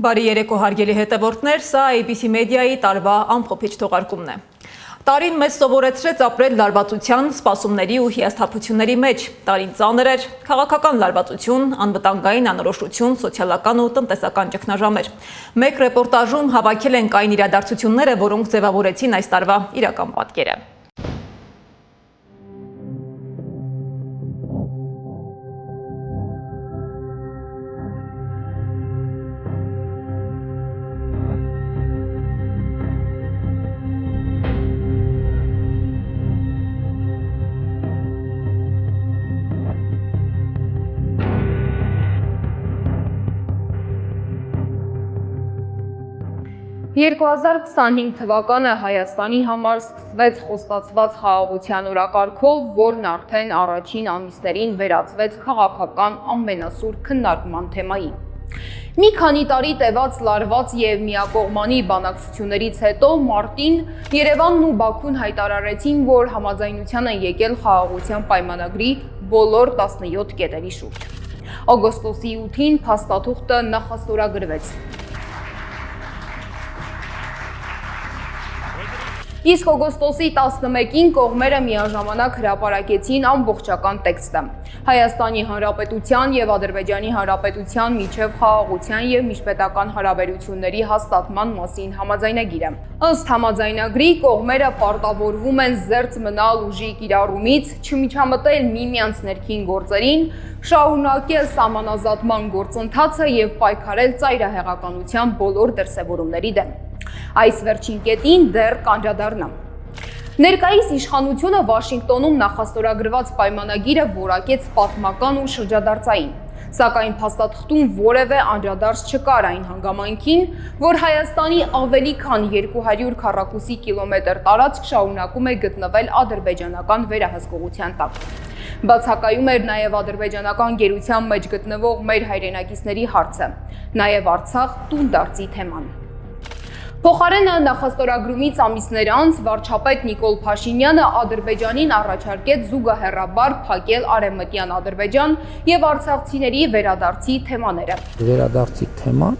Բարի երեկո հարգելի հետևորդներ, սա ABC մեդիայի տարվա ամփոփիչ թողարկումն է։ Տարին մեզ սովորեցրեց ապրել լարվածության, սպասումների ու հիասթափությունների մեջ։ Տարին ծանր էր, քաղաքական լարվածություն, անվտանգային անորոշություն, սոցիալական ու տնտեսական ճգնաժամեր։ Մեկ ռեպորտաժում հավաքել ենք այն իրադարձությունները, որոնք ձևավորեցին այս տարվա իրական պատկերը։ «2025 թվականը Հայաստանի համար սկսվեց խոստացված խաղաղության օրակարգով, որն արդեն առաջին ամիսներին վերածվեց քաղաքական ամենասուր քննարկման թեմայի։ Մի քանի տարի տևած լարված եւ միակողմանի բանակցություններից հետո մարտին Երևանն ու Բաքուն հայտարարեցին, որ համաձայնության են եկել խաղաղության պայմանագրի բոլոր 17 կետերի շուրջ։ Օգոստոսի 8-ին փաստաթուղթը նախաստորագրվեց։ Իսկ օգոստոսի 11-ին կողմերը միաժամանակ հրապարակեցին ամբողջական տեքստը։ Հայաստանի Հանրապետության եւ Ադրբեջանի Հանրապետության միջև խաղաղության եւ միջպետական հարաբերությունների հաստատման մասին համաձայնագիրը։ Ըստ համաձայնագրի կողմերը պարտավորվում են զերծ մնալ ուժի կիրառումից, չմիջամտել միմյանց ներքին գործերին, շարունակել սահմանազատման գործընթացը եւ պայքարել ծայրահեղականության բոլոր դրսեւորումների դեմ։ Այս վերջին կետին դեռ կանդրադառնամ։ Ներկայիս իշխանությունը Վաշինգտոնում նախաստորագրված պայմանագիրը որակեց պատմական ու շրջադարձային, սակայն փաստաթղթում որևէ անդրադարձ չկար այն հանգամանքին, որ Հայաստանի ավելի քան 200 քառակուսի կիլոմետր տարածք շարունակում է գտնվել ադրբեջանական վերահսկողության տակ։ Բացակայում էր նաև ադրբեջանական գերության մեջ գտնվող մեր հայրենակիցների հարցը, նաև Արցախ տունդարձի թեման։ Փոխարենը նախաստորագրումից ամիսներ անց վարչապետ Նիկոլ Փաշինյանը Ադրբեջանին առաջարկեց զուգահեռաբար փակել Արևմտյան Ադրբեջան եւ արցախցիների վերադարձի թեմաները։ Վերադարձի թեման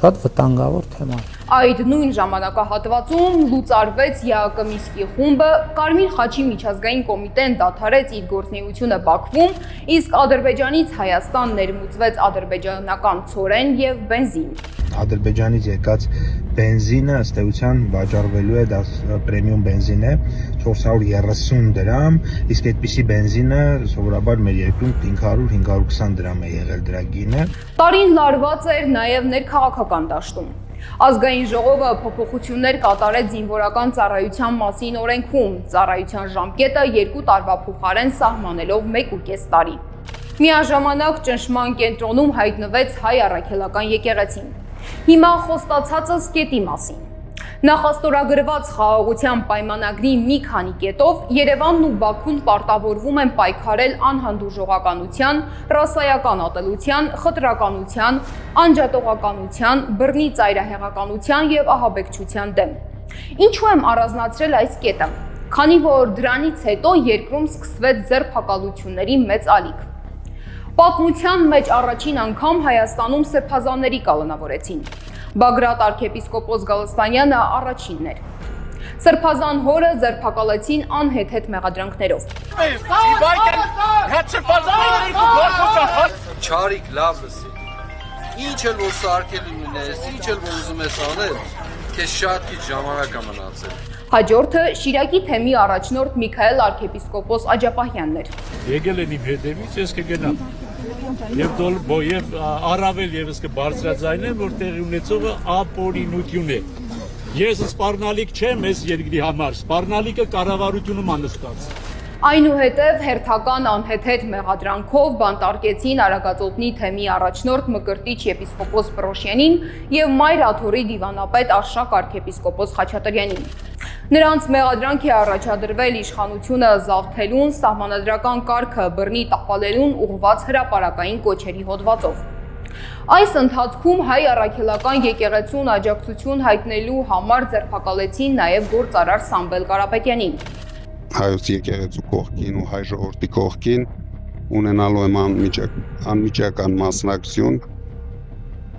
շատ վտանգավոր թեմա է։ Այդ նույն ժամանակահատվածում լուծարվեց ԵԱԿ Մինսկի խումբը, Կարմիր խաչի միջազգային կոմիտեն դադարեց իր գործունեությունը Բաքվում, իսկ Ադրբեջանից Հայաստան ներմուծվեց ադրբեջանական ցորեն եւ բենզին։ Ադրբեջանից եկած բենզինը ըստ էության վաճառվելու է, դա պրեմիում բենզին է, 430 դրամ, իսկ այդպիսի բենզինը սովորաբար մեր երկրում 500-520 դրամ է եղել դրա գինը։ Տարին լարված էր նաև ներքաղաքական դաշտում։ Ազգային ժողովը փոփոխություններ կատարեց զինվորական ծառայության մասին օրենքում, ծառայության ժամկետը 2 տարվա փոխարեն սահմանելով 1.5 տարի։ Միաժամանակ ճնշման կենտրոնում հայտնվեց հայ առաքելական եկեղեցին։ Հիմա խոստացածս կետի մասին։ Նախաստորագրված խաղաղության պայմանագրի մի քանի կետով Երևանն ու Բաքուն պարտավորվում են պայքարել անհանդուրժողականության, ռասայական ատելության, խտրականության, անջատողականության, բռնի ծայրահեղականության եւ ահաբեկչության դեմ։ Ինչու եմ առանձնացրել այս կետը, քանի որ դրանից հետո երկրում սկսվեց ձերբակալությունների մեծ ալիք։ Պատմության մեջ առաջին անգամ Հայաստանում սրբազանների կալանավորեցին։ Բագրատ arczepiskopos Գալստանյանը առաջինն էր։ Սրբազան հորը ձերբակալեցին անհեթեթ մեղադրանքներով։ Չարիք լավ լսի։ Ինչ էլ որ սարքել ունես, ինչ էլ որ ուզում ես անել, քեզ շատ քիչ ժամանակ է մնացել։ Հաջորդը Շիրակի թեմի առաջնորդ Միքայել arczepiskopos Աջապահյանն էր։ Եկել են իմ հետևից, ես կգնամ։ Եվ առավել եւս կբարձրաձայնեմ, որ տեղի ունեցողը ապօրինություն է։ Ես սպառնալիք չեմ այս երկրի համար, սպառնալիքը կառավարությունում անստաց։ Այնուհետև հերթական անհեթեթ մեղադրանքով բանտարկեցին Արագածոտնի թեմի առաջնորդ Մկրտիչ եպիսկոպոս Պրոշյանին եւ Մայր Աթոռի դիվանապետ Արշակ arczepiskopos Խաչատրյանին։ Նրանց մեղադրանք է առաջադրվել իշխանությունը զավթելուն, սահմանադրական կարգը բռնի տապալելուն ուղղված հրապարակային կոչերի հոդվածով։ Այս ընթացքում հայ առաքելական եկեղեցուն աջակցություն հայտնելու համար ձերբակալեցին նաև գործարար Սամվել Կարապետյանին։ Հայոց եկեղեցու կողքին ու հայ ժողովրդի կողքին ունենալու եմ անմիջական մասնակցություն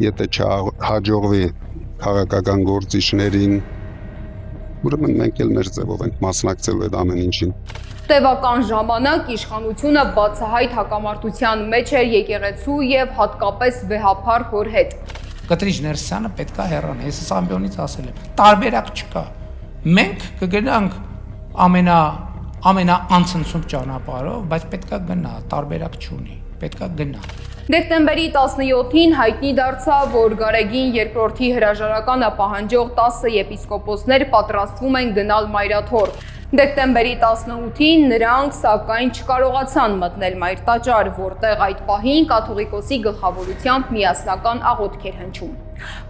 եթե չհաջողվի քաղաքական գործիչներին, ուրեմն մենք էլ մեր ձևով ենք մասնակցելու այդ ամեն ինչին։ Տևական ժամանակ իշխանությունը բացահայտ հակամարտության մեջ էր եկեղեցու եւ հատկապես վեհափառ հոր հետ։ Կտրիչ Ներսյանը պետքա հեռանա, ես ամբյոնից ասել եմ, տարբերակ չկա։ Մենք կգնանք ամենաանցնցում ճանապարհով, բայց պետքա գնա, տարբերակ չունի, պետքա գնա։ Դեկտեմբերի 17-ին հայտնի դարձավ, որ Գարեգին II-ի հրաժարականը պահանջող 10 եպիսկոպոսներ պատրաստվում են գնալ Մայրաթոր։ Դեկտեմբերի 18-ին նրանք սակայն չկարողացան մտնել Մայր տաճար, որտեղ այդ պահին կաթողիկոսի գլխավորությամբ միասնական աղոթք էր հնչում։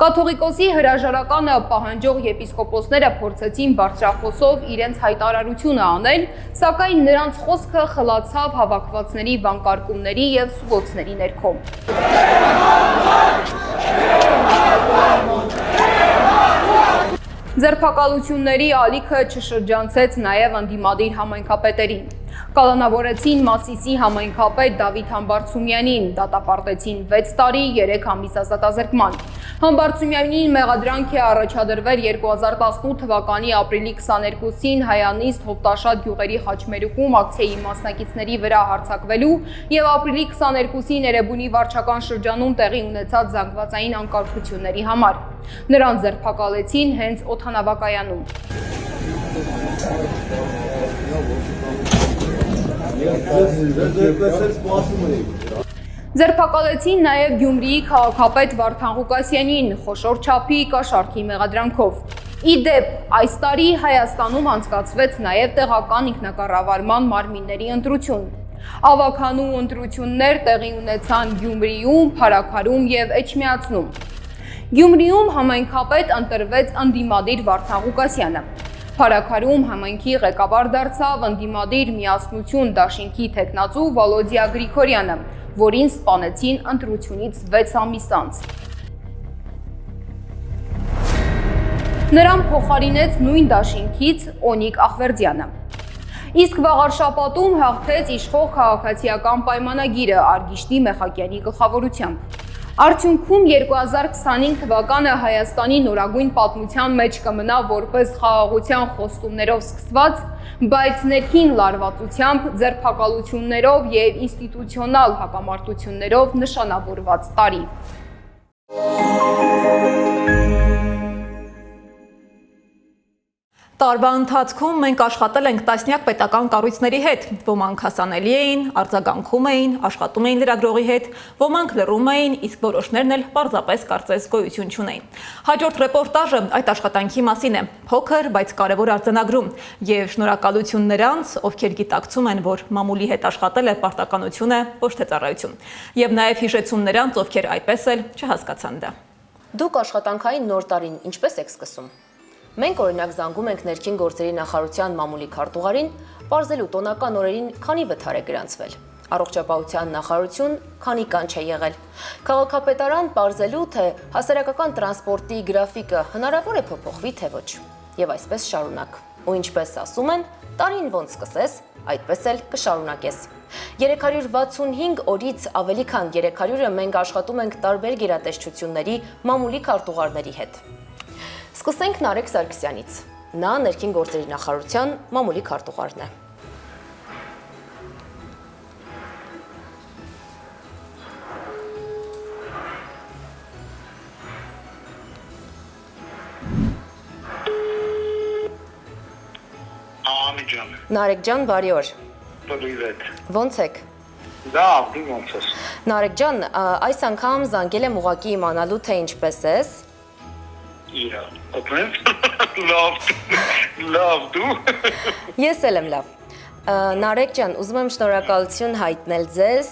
Կաթողիկոսի հրաժարականը պահանջող եպիսկոպոսները փորձեցին բարձրախոսով իրենց հայտարարությունը անել, սակայն նրանց խոսքը խլացավ հավաքվածների վանկարկումների եւ սուլոցների ներքո։ Ձերբակալությունների ալիքը չշրջանցեց նաև ընդդիմադիր համայնքապետերին։ Կալանավորեցին Մասիսի համայնքապետ Դավիթ Համբարձումյանին, դատապարտեցին 6 տարի 3 ամիս ազատազրկման։ Համբարձումյանին մեղադրանք է առաջադրվել 2018 թվականի ապրիլի 22-ին Հայանիստ Հովտաշատ գյուղերի խաչմերուկում ակցիայի մասնակիցների վրա հարձակվելու եւ ապրիլի 22-ին Էրեբունի վարչական շրջանում տեղի ունեցած զանգվածային անկարգությունների համար։ Նրան ձերբակալեցին հենց օդանավակայանում։ Ձերբակալեցին նաև Գյումրիի քաղաքապետ Վարդան Ղուկասյանին խոշոր չափի կաշառքի մեղադրանքով։ Ի դեպ, այս տարի Հայաստանում անցկացվեց նաև տեղական ինքնակառավարման մարմինների ընտրություն։ Ավագանու ընտրություններ տեղի ունեցան Գյումրիում, Փարաքարում եւ Էջմիածնում։ Գյումրիում համայնքապետ ընտրվեց ընդդիմադիր Վարդան Ղուկասյանը։ Փարաքարում համայնքի ղեկավար դարձավ ընդդիմադիր միասնություն դաշինքի թեկնածու Վոլոդիա Գրիգորյանը, որին սպանեցին ընտրությունից 6 ամիս անց։ Նրան փոխարինեց նույն դաշինքից Օնիկ Ախվերդյանը։ Իսկ վաղար շաբաթում հաղթեց իշխող քաղաքացիական պայմանագիրը Արգիշտի Մեխակյանի գլխավորությամբ։ Արդյունքում 2025 թվականը Հայաստանի նորագույն պատմության մեջ կմնա որպես խաղաղության խոստումներով սկսված, բայց ներքին լարվածությամբ, ձերբակալություններով եւ ինստիտուցիոնալ հակամարտություններով նշանավորված տարի։ Տարվա ընթացքում մենք աշխատել ենք տասնյակ պետական կառույցների հետ, ոմանք հասանելի էին, արձագանքում էին, աշխատում էին լրագրողի հետ, ոմանք լռում էին, իսկ որոշներն էլ պարզապես կարծես գոյություն չունեին։ Հաջորդ ռեպորտաժը այդ աշխատանքի մասին է, փոքր, բայց կարևոր արձանագրում, եւ շնորհակալություն նրանց, ովքեր գիտակցում են, որ մամուլի հետ աշխատելը պարտականություն է, ոչ թե ծառայություն, եւ նաեւ հիշեցում նրանց, ովքեր այդպես էլ չհասկացան դա։ Դուք աշխատանքային նոր տարին ինչպես եք սկսում։ Մենք օրինակ զանգում ենք ներքին գործերի նախարարության մամուլի քարտուղարին, պարզելու տոնական օրերին քանի վթար է գրանցվել։ Առողջապահության նախարարություն քանի կանչ է եղել։ Քաղաքապետարան պարզելու, թե հասարակական տրանսպորտի գրաֆիկը հնարավոր է փոփոխվի, թե ոչ։ Եվ այսպես շարունակ։ Ու ինչպես ասում են, տարին ոնց սկսես, այդպես էլ կշարունակես։ 365 օրից ավելի քան 300-ը մենք աշխատում ենք տարբեր գերատեսչությունների մամուլի քարտուղարների հետ։ Սկսենք Նարեկ Սարգսյանից։ Նա ներքին գործերի նախարարության մամուլի քարտուղարն է։ Նարեկ ջան, բարի օր։ Привет. Ոնց եք։ Да, դու ոնց ես։ Նարեկ ջան, այս անգամ զանգել եմ ուղղակի իմանալու, թե ինչպես ես։ Իա, օգնեմ։ Լավ դու։ Ես էլ եմ լավ։ Նարեկ ջան, ուզում եմ շնորհակալություն հայտնել ձեզ,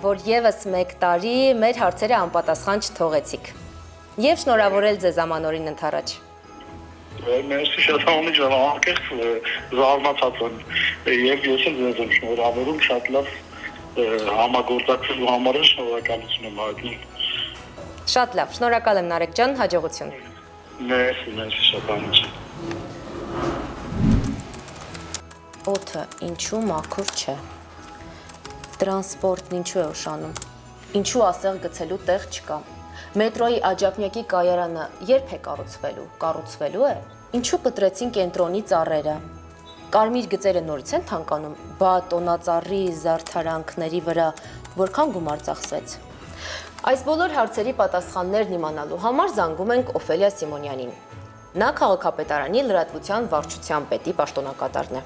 որ եւս 1 տարի մեր հարցերը անպատասխան չթողեցիք։ Եվ շնորհավորել ձեզ ամանորին ընթരാճ։ Մերսի շատ համի ջան, անկեղծ զարմացած եմ։ Եվ ես էլ ձեզ եմ շնորհավորում, շատ լավ համագործակցելու համար շնորհակալություն եմ հայտնում։ Շատ լավ, շնորհակալ եմ Նարեկ ջան, հաջողություն։ Մերսի, շատ համի։ Օդը ինչու մաքուր չէ։ Տրանսպորտն ինչու է ուշանում։ Ինչու ասեղ գցելու տեղ չկա։ Մետրոյի աջափնյակի կայարանը երբ է կառուցվելու։ Կառուցվելու է։ Ինչու կտրեցին կենտրոնի ծառերը։ Կարմիր գծերը նորից են թանկանում, բա տոնածառի զարդարանքների վրա որքան գումար ծախսվեց։ Այս բոլոր հարցերի պատասխաններն իմանալու համար զանգում ենք Օֆելիա Սիմոնյանին։ Նա քաղաքապետարանի լրատվության վարչության պետի պաշտոնակատարն է։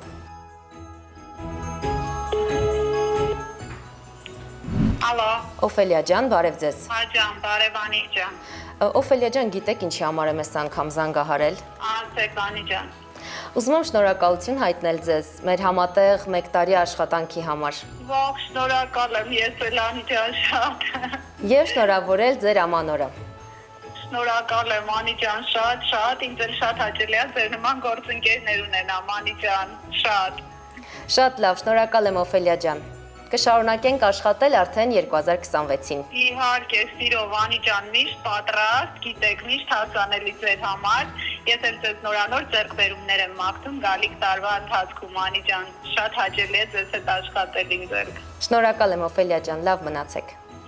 Ալո, Օֆելիա ջան, բարև ձեզ։ աջան, բարև Անի ջան։ Օֆելիա ջան, գիտեք ինչի համար եմ այս անգամ զանգահարել։ Ասեք Անի ջան։ Ուզում եմ շնորհակալություն հայտնել ձեզ մեր համատեղ 1 տարի աշխատանքի համար։ Ողջ շնորհակալ եմ, ես էլ Անի ջան շատ։ Եվ շնորհավորել ձեր ամանորը։ Շնորհակալ եմ Անի ջան, շատ, ինձ էլ շատ հաճելի է ձեր նման գործընկերներ ունենամ Անի ջան, շատ։ Շատ լավ, շնորհակալ եմ Օֆելիա ջան։ Կշարունակենք աշխատել արդեն 2026-ին։ Իհարկե, սիրով Անի ջան, միշտ պատրաստ, գիտեք, միշտ հասանելի ձեր համար։ Ես էլ ձեզ նորանոր ձեռքբերումներ եմ մաղթում գալիք տարվա ընթացքում Անի ջան, շատ հաճելի է ձեզ հետ աշխատել ինձ էլ։ Շնորհակալ եմ Օֆելիա ջան, լավ մնացեք։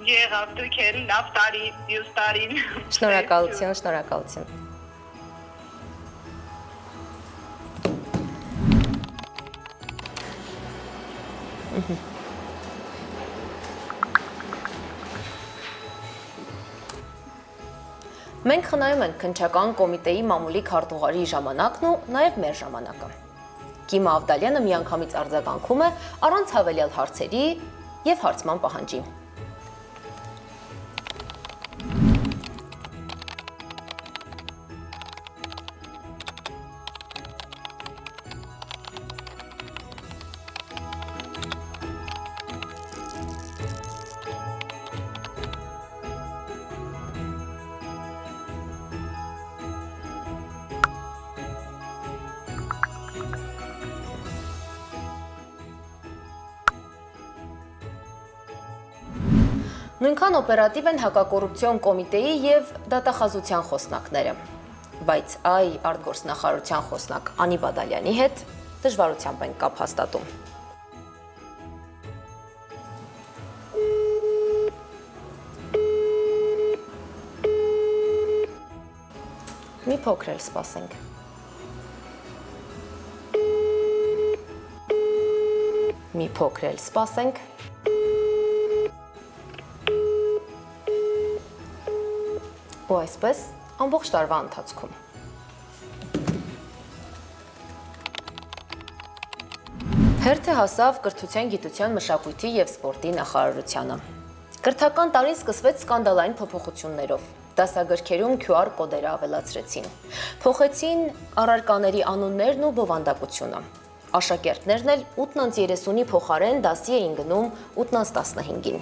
Եղավ դուք էլ լավ տարի, մյուս տարին։ Շնորհակալություն, շնորհակալություն։ Մենք խնայում ենք քննչական կոմիտեի մամուլի քարտուղարի ժամանակն ու նաև մեր ժամանակը։ Կիմա Ավդալյանը միանգամից արձագանքում է առանց հավելյալ հարցերի եւ հարցման պահանջի։ Նույնքան օպերատիվ են հակակոռուպցիոն կոմիտեի եւ դատախազության խոսնակները, բայց այ արտգործնախարարության խոսնակ Անի Բադալյանի հետ դժվարությամբ են կապ հաստատում։ Մի փոքր էլ սպասենք։ Մի փոքր էլ սպասենք։ Ու այսպես ամբողջ տարվա ընթացքում։ Հերթը հասավ կրթության, գիտության, մշակույթի եւ սպորտի նախարարությանը։ Կրթական տարին սկսվեց սկանդալային փոփոխություններով։ Դասագրքերում QR կոդերը ավելացրեցին։ Փոխեցին առարկաների անուններն ու բովանդակությունը։ Աշակերտներն էլ 8:30-ի փոխարեն դասի էին գնում 8:15-ին։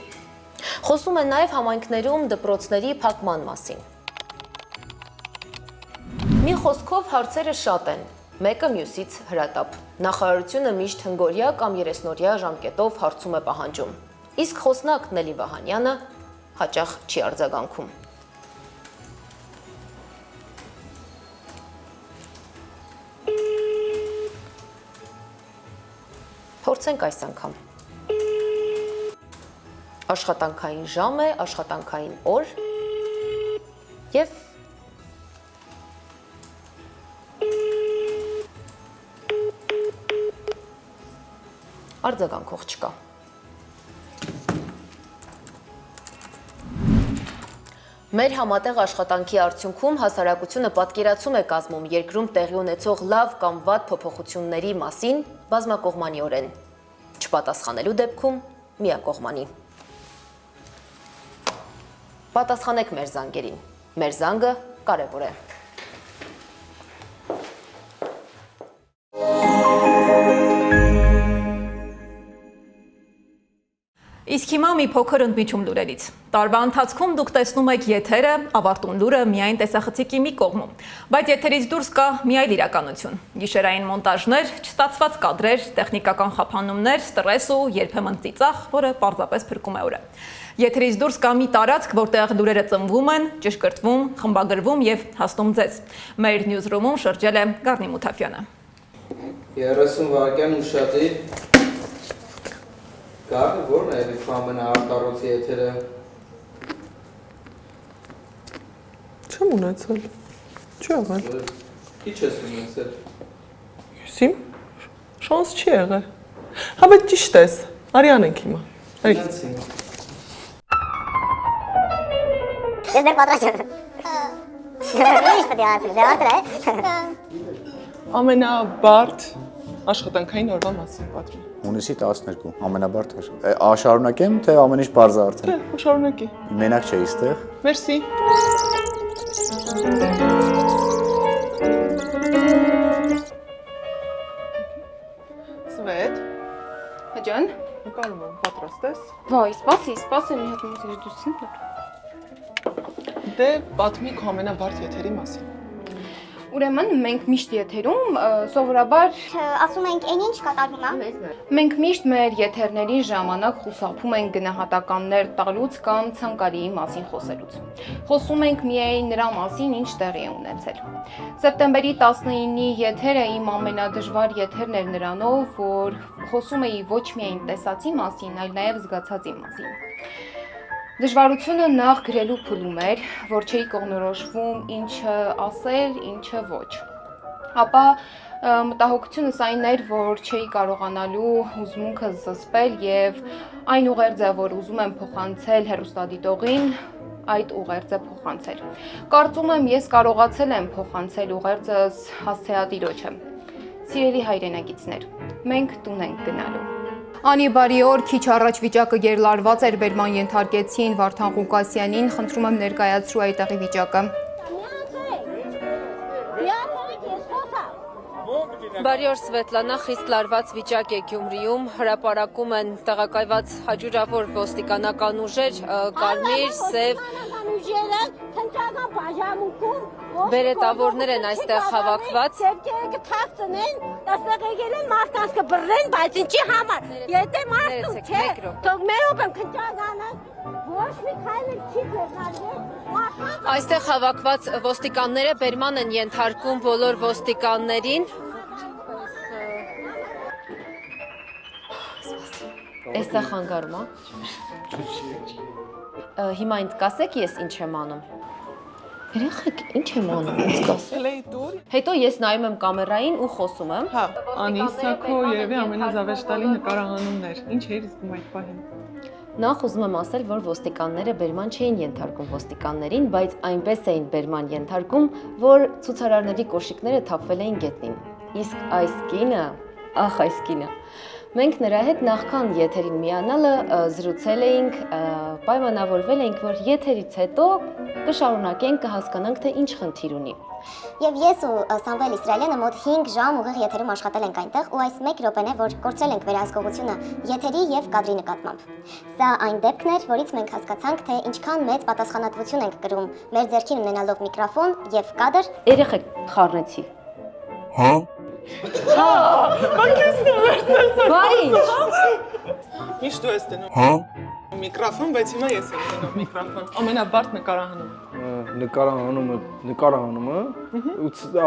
Խոսում են նաև համայնքներում դպրոցների փակման մասին։ Մի խոսքով հարցերը շատ են, մեկը մյուսից հրատապ։ Նախարարությունը միշտ հնգորյա կամ 30-օրյա ժամկետով հարցում է պահանջում։ Իսկ խոսնակ Նելի Վահանյանը հաճախ չի արձագանքում։ Փորձենք այս անգամ։ Աշխատանքային ժամ է, աշխատանքային օր եւ արձագանքող չկա։ Մեր համատեղ աշխատանքի արդյունքում հասարակությունը պատկերացում է կազմում երկրում տեղի ունեցող լավ կամ վատ փոփոխությունների մասին բազմակողմանիորեն, չպատասխանելու դեպքում միակողմանի։ Պատասխանեք մեր զանգերին։ Մեր զանգը կարևոր է։ Իսկ հիմա մի փոքր ընդմիջում լուրերից։ Տարվա ընթացքում դուք տեսնում եք եթերը, ավարտուն լուրը միայն տեսախցիկի մի կողմում, բայց եթերից դուրս կա մի այլ իրականություն։ Գիշերային մոնտաժներ, չստացված կադրեր, տեխնիկական խափանումներ, ստրես ու երբեմն ծիծաղ, որը պարզապես փրկում է օրը։ Եթերից դուրս կա մի տարածք, որտեղ լուրերը ծնվում են, ճշգրտվում, խմբագրվում եւ հասնում ձեզ։ Մեր նյուզրումում շրջել է Գառնի Մութաֆյանը։ 30 վայրկյան ուշադիր Գառնի, որն է ամենաարտառոց եթերը։ Չեմ ունեցել։ Չի եղել։ Քիչ ես ունեցել։ Եսիմ շանս չի եղել։ Հա բայց ճիշտ ես։ Արի անենք հիմա։ Արի։ Ես դեռ պատրաստ եմ։ Ինչ պետք է ասել, Ամենաբարդ աշխատանքային օրվա մասին պատմի։ Հունիսի 12, ամենաբարդ շարունակեմ, թե ամեն ինչ բարձ արդեն։ Դե, շարունակի։ Մենակ չէի ստեղ։ Մերսի։ Սվետ։ Հաջան։ Նկարում եմ, պատրաստ ես։ Վայ, սպասի, մի հատ մուսիկ դուսին։ Դե, պատմի քո ամենաբարդ եթերի մասին։ Ուրեմն մենք միշտ եթերում սովորաբար ասում ենք այն ինչ կատարվում է։ մենք միշտ մեր եթերների ժամանակ խուսափում ենք գնահատականներ տալուց կամ ցանկալիի մասին խոսելուց։ Խոսում ենք միայն նրա մասին, ինչ տեղի է ունեցել։ Սեպտեմբերի 19-ի եթերը իմ ամենադժվար եթերն էր նրանով, որ խոսում էի ոչ միայն տեսածի մասին, այլ նաև զգացածի մասին։ Դժվարությունը նախ գրելու փուլում էր, որ չէի կողնորոշվում ինչը ասել, ինչը ոչ։ Ապա մտահոգությունս այն էր, որ չէի կարողանալու հուզմունքը զսպել եւ այն ուղերձը, որ ուզում եմ փոխանցել հեռուստադիտողին, այդ ուղերձը փոխանցել։ Կարծում եմ, ես կարողացել եմ փոխանցել ուղերձս հասցեատիրոջը։ Սիրելի հայրենակիցներ, մենք տուն ենք գնալու։ Անի բարի օր, քիչ առաջ վիճակը գերլարված էր, բերման ենթարկեցին Վարդան Ղուկասյանին, խնդրում եմ ներկայացրու այդտեղի վիճակը։ Բարի օր Սվետլանա, խիստ լարված վիճակ է Գյումրիում, հրապարակում են տեղակայված հաջուրավոր ոստիկանական ուժեր, կարմիր, սև, բերետավորներ են այստեղ հավաքված։ Մարդկանց կբռնեն, բայց ինչի համար։ Եթե մարդուն չէ, թող մերոբ եմ քնճագանը, ոչ մի քայլ չի ձեռնարկել։ Այստեղ հավաքված ոստիկանները բերման են ենթարկում բոլոր ոստիկաններին։ Էստեղ խանգարում, հիմա ինձ կասեք ես ինչ եմ անում։ Երեխեք, ինչ եմ անում, ինձ կասեք։ Հետո ես նայում եմ կամերային ու խոսում եմ։ Հա, Անիսա քո երևի ամենազավեշտալի նկարահանումն էր։ Ինչ էիր զգում այդ պահին։ Նախ ուզում եմ ասել, որ ոստիկանները բերման չէին ենթարկում ոստիկաններին, բայց այնպես էին բերման ենթարկում, որ ցուցարարների կոշիկները թափվել էին գետնին։ Իսկ այս կինը, ախ այս կինը, մենք նրա հետ նախքան եթերին միանալը զրուցել էինք, պայմանավորվել էինք, որ եթերից հետո կշարունակենք, կհասկանանք, թե ինչ խնդիր ունի։ Եվ ես ու Սամվել Իսրայելյանը մոտ 5 ժամ ուղիղ եթերում աշխատել ենք այնտեղ ու այս 1 րոպեն է, որ կորցրել ենք վերահսկողությունը եթերի եւ կադրի նկատմամբ։ Սա այն դեպքն էր, որից մենք հասկացանք, թե ինչքան մեծ պատասխանատվություն ենք կրում մեր ձեռքին ունենալով միկրոֆոն եւ կադր։ Երեխեք, խառնեցի։ Հա։ Հա, Բայց Միշտ դու ես դնում։ Հա։ Միկրոֆոն, բայց հիմա ես եմ դնում միկրոֆոն։ Ամենաբարդ նկարահանումը։ Նկարահանումը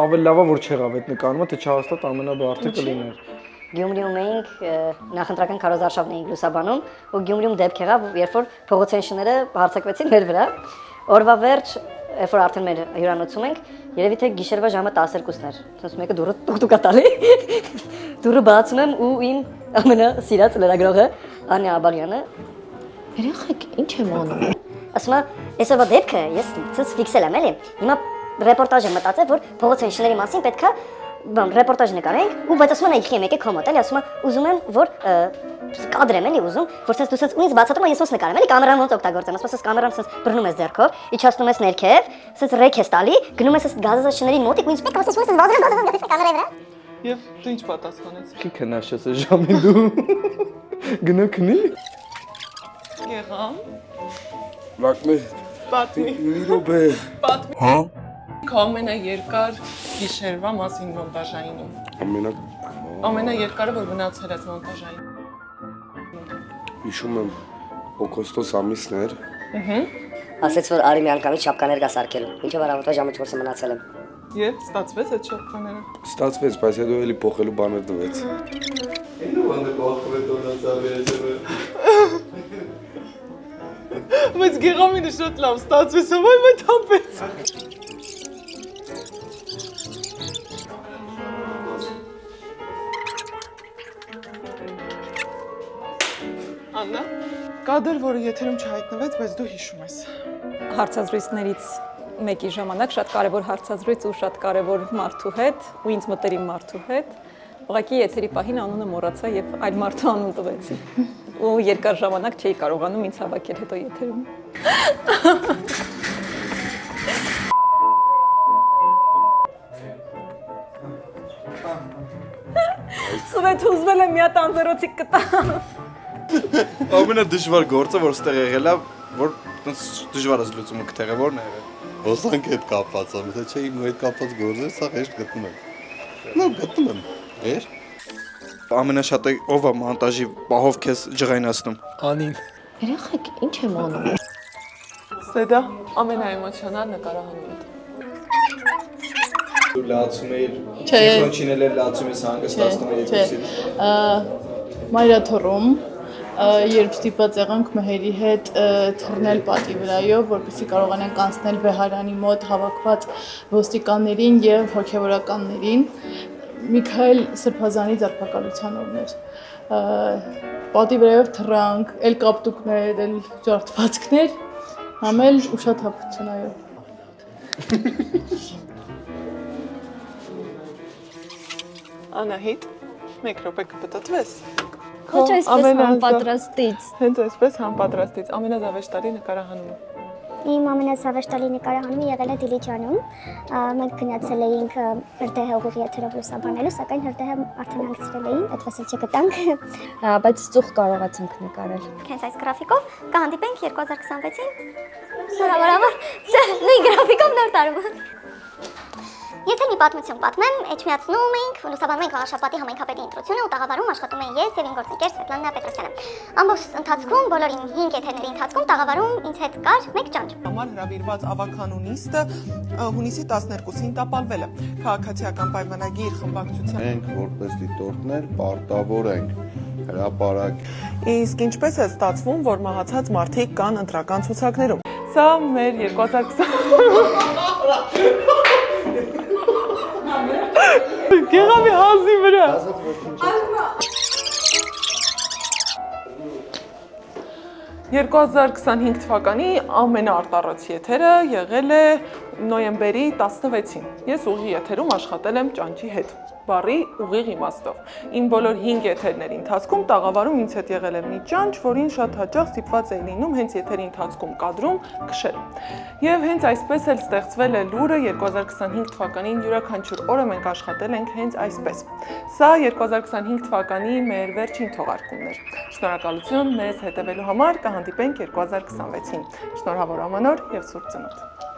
ավելի լավ է որ չեղավ այդ նկարումը, թե չհաստատ ամենաբարդը կլիներ։ Գյումրիում էինք նախընտրական քարոզարշավն էինք լուսաբանում ու Գյումրիում դեպք եղավ, երբ որ փողոցենշները հարձակվեցին մեր վրա։ Օրվա վերջ, երբ որ արդեն մեր հյուրանոցում ենք, երևի թե գիշերվա ժամը 12-ն էր։ Ասես մեկը դուրը տուկտուկ է տալի։ Դուրը բացում եմ ու իմ ամենասիրած լրագրողը Անյա Աբարյանը երեխեք, ինչ եմ անում։ ասում է, այսօրվա դեպքը ես ցած ֆիքսել եմ, էլի։ Հիմա ռեպորտաժ եմ մտածել, որ փողոցենշների մասին պետքա ռեպորտաժ նկարենք, ու բայց ասում են իքի եկեք քո մոտ, էլի, ասում է, ուզում եմ, որ կադր եմ, էլի, ուզում, որ ցած դու ցած ունից բացատրում ես ոնց նկարեմ, էլի, կամերան ոնց օգտագործեմ, ասում ես կամերան ցած բռնում ես ձեռքով, իջացնում ես ներքև, ցած ռեկ ես տալի, գնում ես գազազաշների մոտիկ ու ինձ պետք է ասես ոնց վազում գազազաշների կամերայի վրա։ Եվ դու ինչ պատասխանեցի։ Քիչ քնաշես այս ժամին դու։ Գնա քնի։ Եղամ։ Լակմե։ Պատմի։ Մի րոպե։ Պատմի։ Հա։ Քո ամենաերկար գիշերվա մասին մոնտաժային։ Ամենաերկարը որ մնացել է մոնտաժային։ Հիշում եմ օգոստոս ամիսն էր։ Ասեց որ արի մի անգամից շապկաներ գա սարքելու։ Ինչեւ առավոտվա ժամը 4-ը մնացել եմ։ Եվ ստացվեց այդ շապկաները։ Ստացվեց, բայց հետո էլի փոխելու բաներ տվեց։ Ինո բանը կողքով դոնացավ էսը։ Բայց գեղամինը շատ լավ ստացվեց, այ այդ համբեց։ Կադր, որը եթերում չհայտնվեց, բայց դու հիշում ես։ Հարցազրույցներից մեկի ժամանակ շատ կարևոր հարցազրույց ու շատ կարևոր մարդու հետ ու ինձ մտերիմ մարդու հետ ուղղակի եթերի պահին անունը մոռացա եւ այլ մարդու անուն տվեցի ու երկար ժամանակ չէի կարողանում ինձ հավաքել հետո եթերում Սուվետ հուզվել եմ մի հատ անձեռոցիկ կտա Ամենադժվար գործը, որ ստեղ եղել է, որ դժվար է զլուծումը կտեղը, որն է եղել։ Ոսանք հետ կապված եմ, թե չէ իմ հետ կապված գործեր, սա հեշտ գտնում եմ։ Նո, գտնում եմ։ Էր։ Ամենաշատը ով է մոնտաժի պահով քեզ ջղայնացնում։ Անին։ Երեխեք, ինչ եմ անում։ Սեդա ամենաէմոցիոնալ նկարահանումն է։ Դու լացում ես, Քիխոնչին էլ լացում ես հանգստացնում ես դուսի։ Մայրաթոռում երբ ստիպված եղանք մհերի հետ թռնել պատի վրայով, որպեսզի կարողանանք անցնել Բեհարանի մոտ հավաքված ոստիկաններին եւ հոգեվորականներին, Միքայել Սրբազանի ձերբակալության օրն էր։ Պատի վրայով թռանք, էլ կապտուկներ, էլ ջարդվածքներ, համել ուշաթափություն այո։ Անահիտ, մեկ րոպե կպտտվես։ Ոչ այսպես համապատրաստից։ Հենց այսպես համապատրաստից, ամենազավեշտալի նկարահանումը։ Իմ ամենազավեշտալի նկարահանումը եղել է Դիլիջանում։ Մենք գնացել էինք հրդեհը ուղիղ եթերով լուսաբանելու, սակայն հրդեհը արդեն հանգցրել էին, այդպես էլ չգտանք։ Բայց ծուխ կարողացանք նկարել։ Հենց այս գրաֆիկով կհանդիպենք 2026-ին։ Հնարավորաբար նույն գրաֆիկով նոր տարում։ Եթե մի պատմություն պատմեմ, էջմիածնում էինք, լուսաբանում էինք Վաղաշապատի համայնքապետի ընտրությունը ու տաղավարում աշխատում էին ես եւ իմ գործընկեր Սվետլանա Պետրոսյանը։ Ամբողջ ընթացքում, բոլոր 5 եթերների ընթացքում տաղավարում ինձ հետ կար մեկ ճանճ։ Համար հրավիրված ավականու նիստը հունիսի 12-ին տապալվել է։ Քաղաքացիական պայմանագիր խմբակցության։ Մենք որպես դիտորդներ պարտավոր ենք հրապարակ։ Իսկ ինչպես է ստացվում, որ մահացած մարդիկ կան ընտրական ցուցակներում։ Սա մեր 2020 Գեղամի հազի վրա։ 2025 թվականի ամենաարտառոց եթերը եղել է նոյեմբերի 16-ին։ Ես ուղիղ եթերում աշխատել եմ ճանճի հետ, բառի ուղիղ իմաստով։ Իմ բոլոր 5 եթերների ընթացքում տաղավարում ինձ հետ եղել է մի ճանճ, որին շատ հաճախ ստիպված էի լինում հենց եթերի ընթացքում կադրում քշել։ Եվ հենց այսպես էլ ստեղծվել է լուրը 2025 թվականին յուրաքանչյուր օրը մենք աշխատել ենք հենց այսպես։ Սա 2025 թվականի մեր վերջին թողարկումն էր։ Շնորհակալություն մեզ հետևելու համար, կհանդիպենք 2026-ին։ Շնորհավոր ամանոր եւ Սուրբ Ծնունդ։